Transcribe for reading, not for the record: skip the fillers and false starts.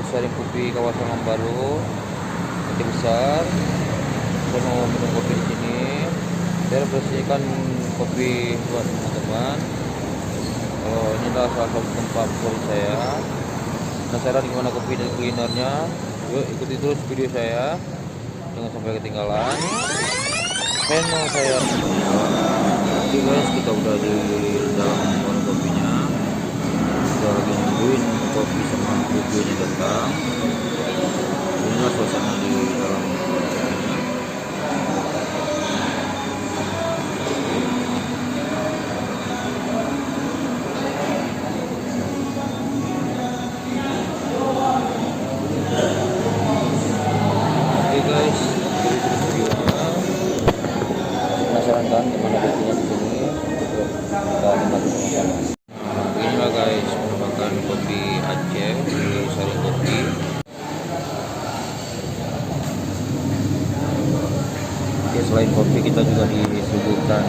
Sareng Kupi kawasan Lambaro, Aceh Besar. Saya mau minum kopi di sini. Saya bersihkan kopi buat teman-teman. Ini adalah salah satu tempat favorit saya. Penasaran gimana kopi dan kulinernya? Yuk ikuti terus video saya. Jangan sampai ketinggalan. Channel saya. Oke guys, kita udah di dalam warung kopinya. Kita lagi nungguin kopi sama kupinya datang. Inilah suasana di dalam warung kopinya. Oke guys, jadi terus videonya. Penasaran kan gimana kopinya di sini? Kita nikmati sama-sama. Beginilah guys, merupakan kopi Aceh di Sareng Ngopi. Oke, selain kopi kita juga disuguhkan